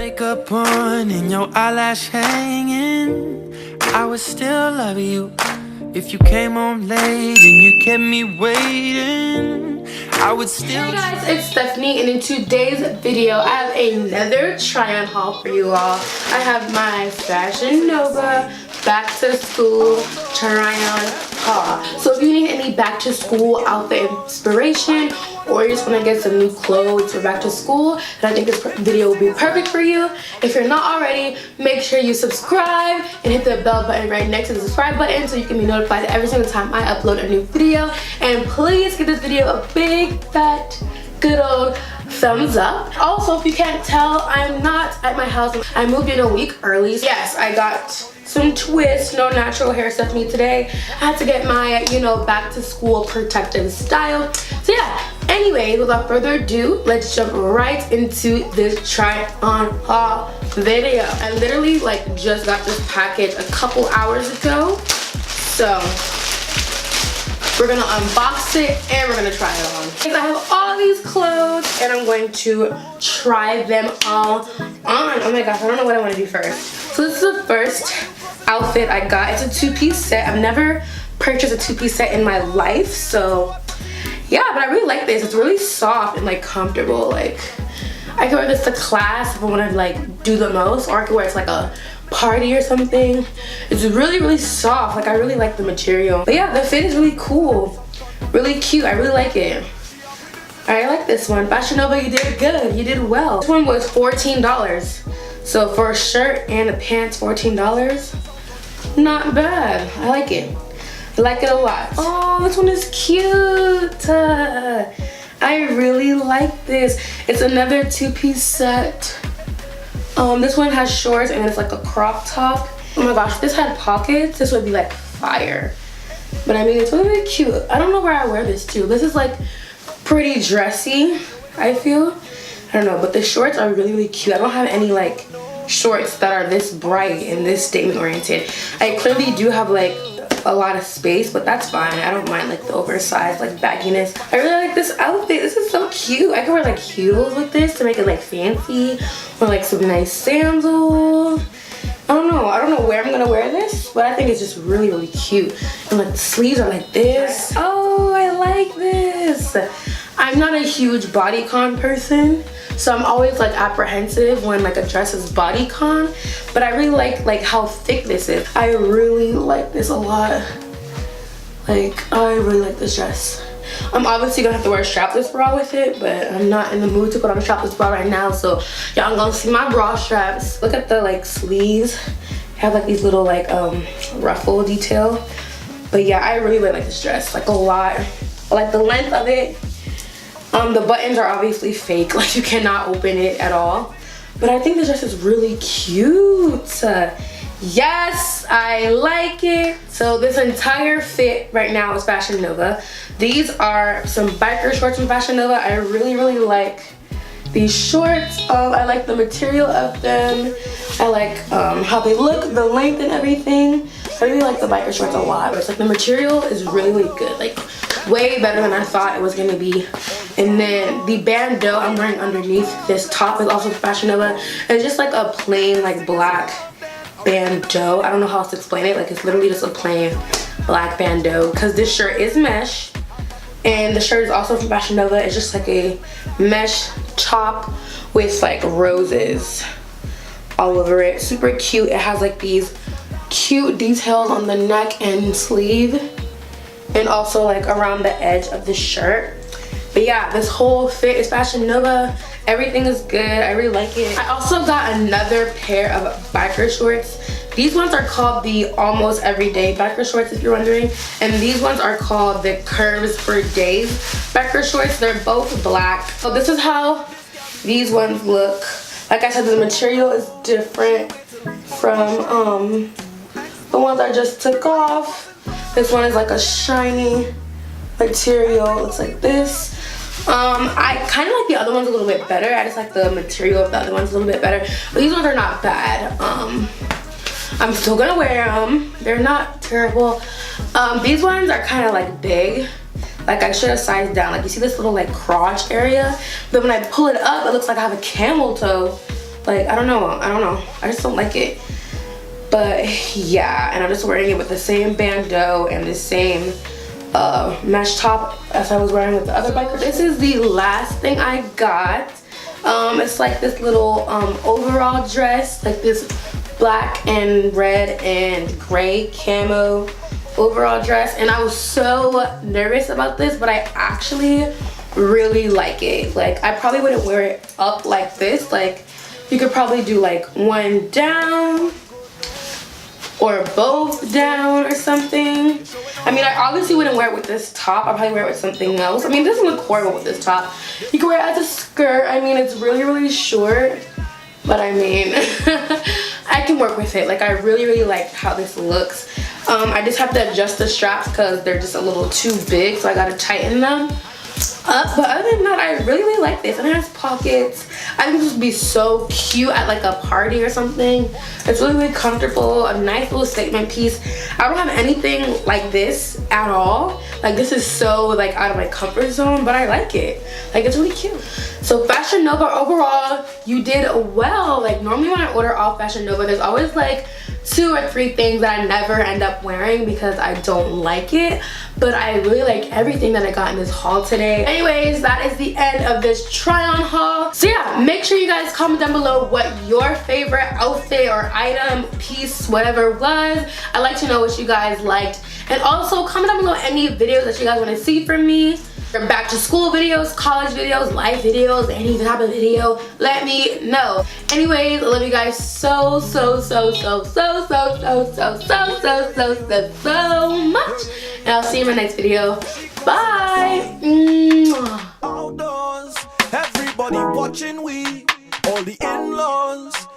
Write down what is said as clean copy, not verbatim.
Makeup on and your eyelash hanging, I would still love you if you came home late and you kept me waiting. I would still. Hey guys, it's Stephanie, and in today's video I have another try-on haul for you all. I have my Fashion Nova back to school try-on haul. So if you need any back to school outfit inspiration, or you just want to get some new clothes for back to school, then I think this video will be perfect for you. If you're not already, make sure you subscribe and hit the bell button right next to the subscribe button so you can be notified every single time I upload a new video. And please give this video a big fat good old thumbs up. Also, if you can't tell, I'm not at my house. I moved in a week early. Yes, I got some twists, no natural hair stuff me today. I had to get my, back to school protective style. So yeah, anyways, without further ado, let's jump right into this try on haul video. I literally just got this package a couple hours ago. So we're gonna unbox it and we're gonna try it on. I have all these clothes and I'm going to try them all on. Oh my gosh, I don't know what I want to do first. So this is the first outfit I got. It's a two-piece set. I've never purchased a two-piece set in my life, so yeah, but I really like this. It's really soft and comfortable. I can wear this to class if I want to do the most, or I can wear it to a party or something. It's really, really soft. I really like the material. But yeah, the fit is really cool, really cute. I really like it. I like this one. Fashion Nova, you did good. You did well. This one was $14. So for a shirt and a pants, $14. Not bad. I like it. I like it a lot. Oh, this one is cute. I really like this. It's another two-piece set. This one has shorts and it's a crop top. Oh my gosh, if this had pockets, this would be fire. But I mean, it's really, really cute. I don't know where I wear this to. This is pretty dressy, I feel. I don't know, but the shorts are really, really cute. I don't have any shorts that are this bright and this statement oriented. I clearly do have a lot of space, but that's fine. I don't mind the oversized bagginess. I really like this outfit. This is so cute. I can wear heels with this to make it fancy, or some nice sandals. I don't know where I'm gonna wear this, but I think it's just really, really cute. And the sleeves are like this. Oh, I like this. I'm not a huge bodycon person, so I'm always apprehensive when a dress is bodycon, but I really like how thick this is. I really like this a lot. I really like this dress. I'm obviously gonna have to wear a strapless bra with it, but I'm not in the mood to put on a strapless bra right now, so y'all gonna see my bra straps. Look at the sleeves. They have these little ruffle detail. But yeah, I really like this dress a lot. I like the length of it. The buttons are obviously fake, you cannot open it at all. But I think this dress is really cute. Yes, I like it. So this entire fit right now is Fashion Nova. These are some biker shorts from Fashion Nova. I really, really like these shorts. I like the material of them. I like how they look, the length and everything. I really like the biker shorts a lot. It's the material is really, really good. Way better than I thought it was gonna be. And then the bandeau I'm wearing underneath this top is also Fashion Nova. It's just a plain black bandeau. I don't know how else to explain it. It's literally just a plain black bandeau, because this shirt is mesh, and the shirt is also from Fashion Nova. It's just a mesh top with roses all over it. Super cute. It has these cute details on the neck and sleeve, and also around the edge of the shirt. But yeah, this whole fit is Fashion Nova. Everything is good. I really like it. I also got another pair of biker shorts. These ones are called the Almost Everyday biker shorts, if you're wondering. And these ones are called the Curves for Days biker shorts. They're both black. So this is how these ones look. Like I said, the material is different from the ones I just took off. This one is a shiny material. It looks like this. I kind of like the other ones a little bit better. I just like the material of the other ones a little bit better. But these ones are not bad. I'm still gonna wear them. They're not terrible. These ones are kind of big. I should have sized down. You see this little crotch area? But when I pull it up, it looks like I have a camel toe. Like, I don't know. I just don't like it. But yeah, and I'm just wearing it with the same bandeau and the same mesh top as I was wearing with the other biker. This is the last thing I got. It's like this little overall dress, like this black and red and gray camo overall dress, and I was so nervous about this, but I actually really like it. Like, I probably wouldn't wear it up like this. Like, you could probably do like one down or both down or something. I mean, I obviously wouldn't wear it with this top. I'll probably wear it with something else. I mean, it doesn't look horrible with this top. You can wear it as a skirt. I mean, it's really, really short, but I mean, I can work with it. Like, I really, really like how this looks. I just have to adjust the straps because they're just a little too big, so I gotta tighten them up. But other than that, I really, really like this. And it has pockets. I think this would be so cute at like a party or something. It's really, really comfortable. A nice little statement piece. I don't have anything like this at all. Like, this is so like out of my comfort zone, but I like it. Like, it's really cute. So Fashion Nova, overall, you did well. Like, normally when I order off Fashion Nova, there's always like 2 or 3 things that I never end up wearing because I don't like it. But I really like everything that I got in this haul today. Anyways, that is the end of this try on haul. So yeah, make sure you guys comment down below what your favorite outfit or item, piece, whatever was. I'd like to know what you guys liked. And also comment down below any videos that you guys want to see from me. Or back to school videos, college videos, life videos, any type of video, let me know. Anyways, I love you guys so much. And I'll see you in my next video. Bye. Outdoors, everybody watching we, all the in-laws.